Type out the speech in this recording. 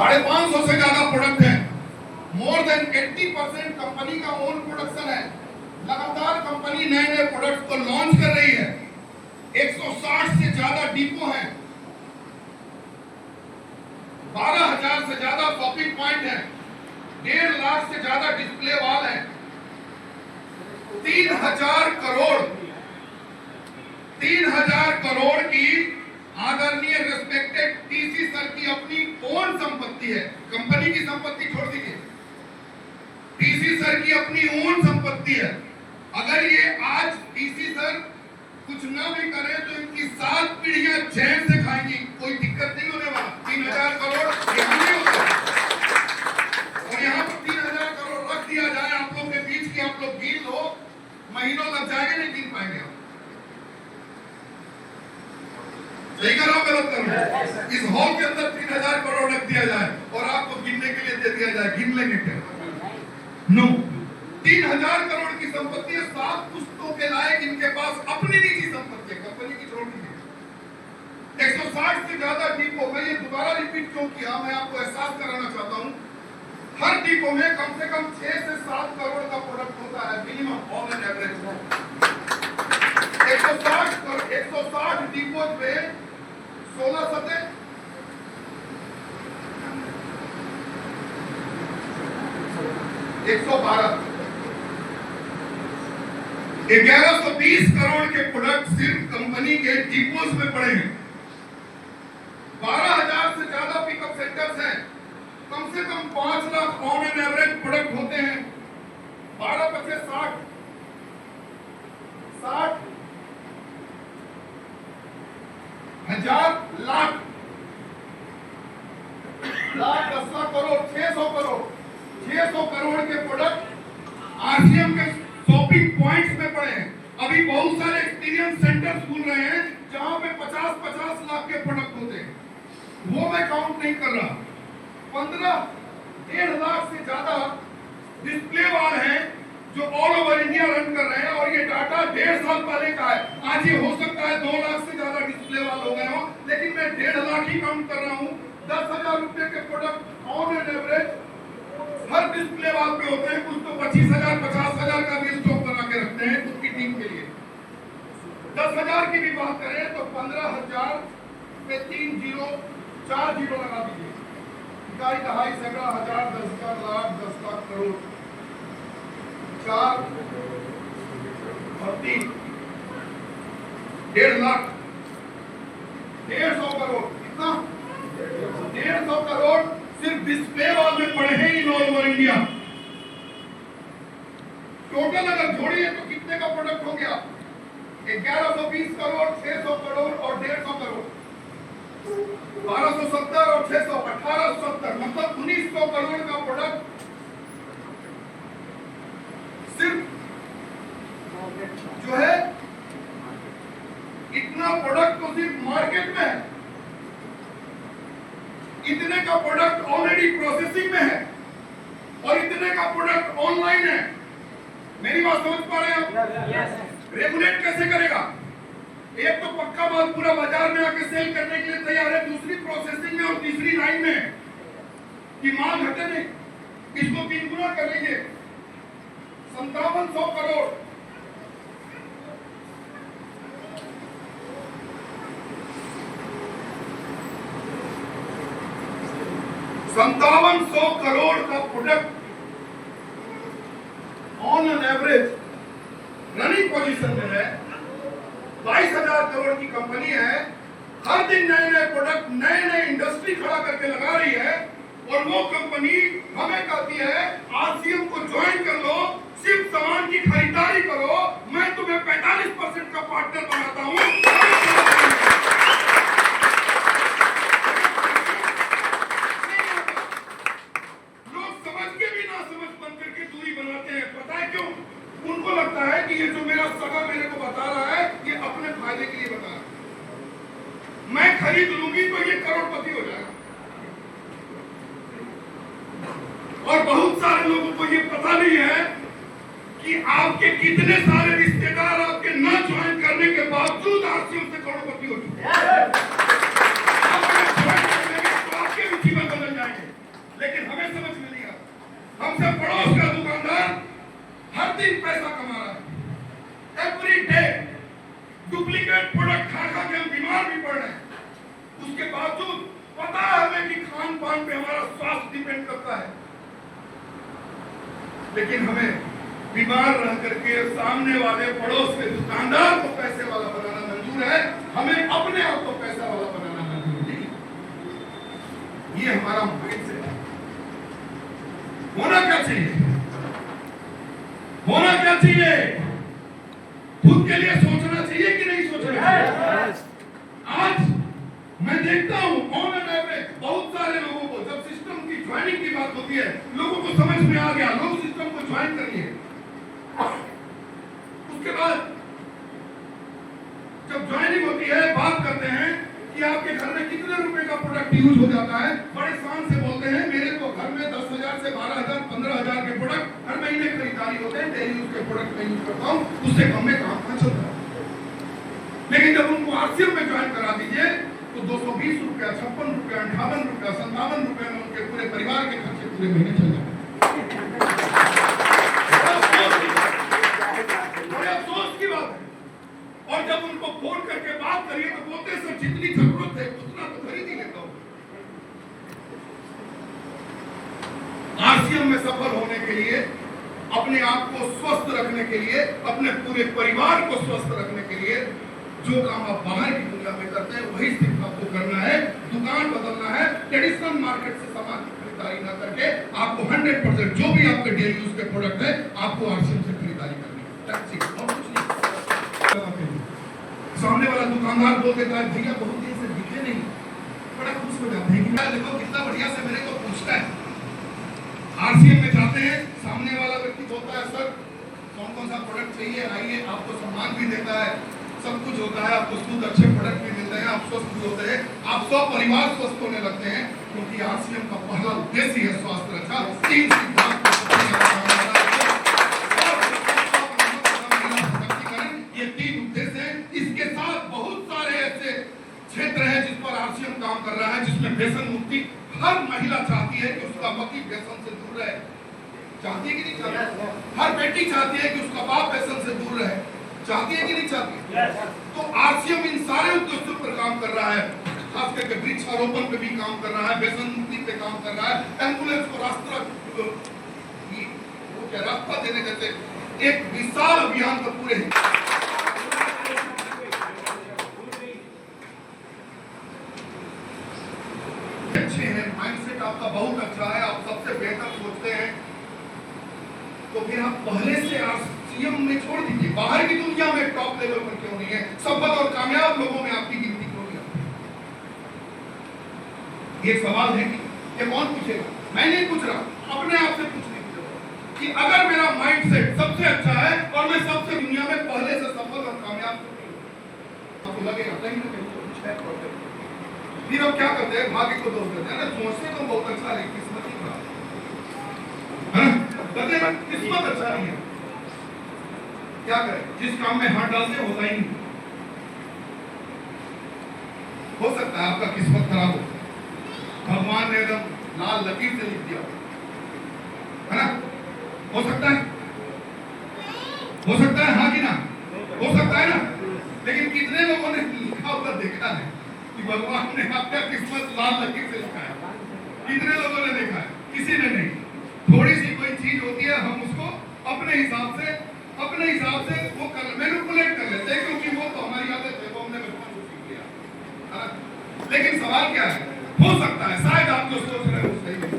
550 से ज्यादा प्रोडक्ट है। मोर देन 80% कंपनी का ओन प्रोडक्शन है। लगातार कंपनी नए नए प्रोडक्ट को लॉन्च कर रही है। 160 से ज्यादा डिपो हैं, 12,000 से ज्यादा शॉपिंग पॉइंट है, 1.5 लाख से ज्यादा डिस्प्ले वॉल है, 3,000 करोड़ की आदरणीय रेस्पेक्टेड टीसी सर की अपनी ओन संपत्ति है। कंपनी की संपत्ति छोड़ दीजिए, टीसी सर की अपनी ओन संपत्ति है। अगर ये आज टीसी सर कुछ ना भी करे तो इनकी 7 पीढ़ियां चैन से खाएंगी, कोई दिक्कत नहीं होने वाला। 3,000 करोड़ यहाँ नहीं होता, और यहाँ पर 3,000 करोड़ रख दिया जाए आप लोग के बीच की, आप लोग गिन लो, महीनों लग जाएंगे, नहीं गिन पाएंगे आप। सही कर रहा हूं, गलत कर रहा हूं? इस हॉल के अंदर 3,000 करोड़ रख दिया जाए और आपको गिनने के लिए दे दिया जाए, गिन लेंगे क्या? नो। 3,000 करोड़ की संपत्ति है, 7 पुस्तकों के लायक इनके पास अपनी निजी संपत्ति है, कंपनी की छोड़ दीजिए। 160 से ज्यादा डिपो। मैं ये दोबारा रिपीट क्यों किया, मैं आपको एहसास कराना चाहता हूं। हर डिपो में कम से कम 6 से 7 करोड़ का प्रोडक्ट होता है minimum, on an average. 160 depot पे 16 सतह 112, 1120 करोड़ के प्रोडक्ट सिर्फ कंपनी के डिपोज में पड़े हैं। 12,000 से ज्यादा पिकअप सेंटर्स हैं, कम से कम 5 lakh on an average product होते हैं। 12 बचे 60 हजार लाख 10 लाख करोड़ 600 करोड़ के प्रोडक्ट आरसीएम के शॉपिंग पॉइंट्स में पड़े हैं। अभी बहुत सारे एक्सपीरियंस सेंटर्स खुल रहे हैं जहां पे 50-50 लाख के प्रोडक्ट होते हैं, वो मैं काउंट नहीं कर रहा। 1.5 लाख से ज्यादा डिस्प्ले वॉल हैं जो ऑल ओवर इंडिया रन कर रहे हैं, और ये डाटा 1.5 साल पहले का है। आज ये हो सकता है 2 लाख से ज्यादा डिस्प्ले वॉल हो गए हो, लेकिन मैं 1.5 लाख ही काउंट कर रहा हूँ। 10,000 रुपए के product on an average her display wall पे होते हैं। कुछ तो 25,000 50,000 का भी स्टॉक बना के रखते हैं खुद की टीम के लिए। 10,000 की भी बात करें तो 15,000 पे 3 जीरो 4 जीरो लगा दीजिए। इकाई दहाई सैकड़ा हजार 10,000 लाख 10 लाख करोड़ 4 और 3 1.5 लाख 150 करोड़। कितना? 150 करोड़ सिर्फ डिस्प्ले वॉल में पड़े हैं in all over India. Total अगर जोड़िए तो कितने का प्रोडक्ट हो गया? 1120 करोड़ 600 करोड़ और 150 करोड़ 1270 और 600 1870, मतलब 1900 करोड़ का प्रोडक्ट सिर्फ जो है। इतना प्रोडक्ट तो सिर्फ मार्केट में है, इतने का प्रोडक्ट ऑलरेडी प्रोसेसिंग में है, और इतने का प्रोडक्ट ऑनलाइन है। मेरी बात समझ पा रहे हैं आप? रेगुलेट कैसे करेगा? एक तो पक्का माल पूरा बाजार में आके सेल करने के लिए तैयार है, दूसरी प्रोसेसिंग में और तीसरी लाइन में कि माल घटे नहीं, इसको 3 गुना करेंगे। 5700 करोड़ 5700 करोड़ का product on an average running position में है। 22,000 करोड़ की कंपनी है, हर दिन नए नए प्रोडक्ट नए नए इंडस्ट्री खड़ा करके लगा रही है, और वो कंपनी हमें कहती है आरसीएम को ज्वाइन कर लो, सिर्फ सामान की खरीदारी करो, मैं तुम्हें 45% का पार्टनर बनाता हूं। लोग समझ के भी ना समझ बन करके दूरी बनाते हैं। पता है क्यों? उनको लगता है कि ये जो मेरा सगा मेरे को बता रहा है ये अपने फायदे के लिए बता रहा है, मैं खरीद लूंगी तो ये करोड़पति हो जाएगा। और बहुत सारे लोगों को ये पता नहीं है कि आपके कितने सारे रिश्तेदार आपके न ज्वाइन करने के बावजूद आरसीएम से करोड़पति हो चुके हैं। आप अगर ज्वाइन कर लेंगे तो आपके भी जीवन बदल जाएंगे। लेकिन हमें बीमार रह करके सामने वाले पड़ोस के दुकानदार को पैसे वाला बनाना मंजूर है, हमें अपने आप को पैसा वाला बनाना मंजूर नहीं। ये हमारा माइंडसेट है। होना क्या चाहिए? होना क्या चाहिए? खुद के लिए सोचना चाहिए कि नहीं सोचना चाहिए? आज मैं देखता हूं ऑन एन एवरेज बहुत सारे लोगों को जब सिस्टम की ज्वाइनिंग की बात होती है, लोगों को समझ में आ गया, लोग सिस्टम को ज्वाइन करिए। उसके बाद जब ज्वाइनिंग होती है, बात करते हैं कि आपके घर में कितने रुपए का प्रोडक्ट यूज हो जाता है, बड़े शान से बोलते हैं मेरे को घर में 10,000 से 12,000 15,000 के प्रोडक्ट हर महीने खरीदारी होते हैं, डेली यूज के प्रोडक्ट मैं यूज करता हूं, उससे कम में काम का चलता है। लेकिन जब उनको आरसीएम में ज्वाइन करा दीजिए तो 220 रुपया, 56 रुपया, 58 रुपया, 57 रुपये में उनके पूरे परिवार के खर्चे पूरे महीने चल जाते हैं। बड़े अफसोस की बात है। और जब उनको फोन करके बात करिए तो बोलते सर जितनी जरूरत है उतना तो खरीद ही लेता हूं। आरसीएम में सफल होने के लिए, अपने आप को स्वस्थ रखने के लिए, अपने पूरे परिवार को स्वस्थ रखने के लिए जो काम आप बाहर की दुनिया में करते हैं वही सिर्फ आपको करना है। दुकान बदलना है, ट्रेडिशनल मार्केट से सामान की खरीदारी ना करके आपको 100% जो भी आपके डेली यूज के प्रोडक्ट है आपको आरसीएम से खरीदारी करनी है। और कुछ नहीं। सामने वाला दुकानदार बोल देता है भैया बहुत दिन से दिखे नहीं, बड़ा खुश हो जाते हैं कि देखो कितना बढ़िया से मेरे को पूछता है। आरसीएम में जाते हैं, सामने वाला व्यक्ति बोलता है सर कौन कौन सा प्रोडक्ट चाहिए, आइए, आपको सामान भी देता है, सब कुछ होता है, आपको खुद अच्छे प्रोडक्ट भी मिलते हैं, आप स्वस्थ भी होते हैं, आप सब परिवार स्वस्थ होने लगते हैं, क्योंकि आरसीएम का पहला उद्देश्य है स्वास्थ्य रक्षा। 3 सिद्धांत ये 3 उद्देश्य हैं। इसके साथ बहुत सारे ऐसे क्षेत्र हैं जिस पर आरसीएम काम कर रहा है, जिसमें व्यसन मुक्ति हर महिला चाहती है कि उसका पति व्यसन से दूर रहे। चाहती है कि नहीं चाहती? हर बेटी चाहती है कि उसका बाप व्यसन से दूर रहे। चाहती है कि नहीं चाहती? तो आरसीएम इन सारे उद्देश्यों पर काम कर रहा है, खास करके वृक्षारोपण पे भी काम कर रहा है, व्यसन मुक्ति पे काम कर रहा है, एम्बुलेंस को रास्ता देने जैसे एक विशाल अभियान पर पूरे अच्छे हैं, माइंडसेट आपका बहुत अच्छा है, आप सबसे बेहतर सोचते हैं, तो फिर आप पहले से आरसीएम में छोड़ दीजिए। बाहर की दुनिया में टॉप लेवल पर क्यों नहीं है? सफल और कामयाब लोगों में आपकी गिनती क्यों नहीं आती? ये सवाल है कि कौन पूछेगा? मैं नहीं पूछ रहा, अपने आप से पूछने की जरूरत कि अगर मेरा माइंडसेट सबसे अच्छा है और मैं सबसे दुनिया में पहले से सफल और कामयाब आपको लगेगा कहीं ना कहीं तो कुछ है प्रॉब्लम। फिर हम क्या करते हैं? भाग्य को दोष देते हैं। सोचते तो बहुत अच्छा है, किस्मत ही खराब है, किस्मत अच्छा नहीं है, क्या करें? जिस काम में हाथ डालते होता ही नहीं। हो सकता है आपका किस्मत खराब हो, भगवान ने एकदम लाल लकीर से लिख दिया है ना? हो सकता है, हो सकता है, हाँ कि ना? हो सकता है ना? लेकिन कितने लोगों ने लिखा हुआ देखा है कि भगवान ने आपका किस्मत लाल लकीर से लिखा है? कितने लोगों ने देखा है? किसी ने नहीं। थोड़ी सी कोई चीज होती है, हम उसको अपने हिसाब से वो मैनिपुलेट कर लेते हैं, क्योंकि वो तो हमारी आदत है, वो हमने बचपन से सीख लिया। लेकिन सवाल क्या है? हो सकता है शायद आप जो सोच रहे हो सही है,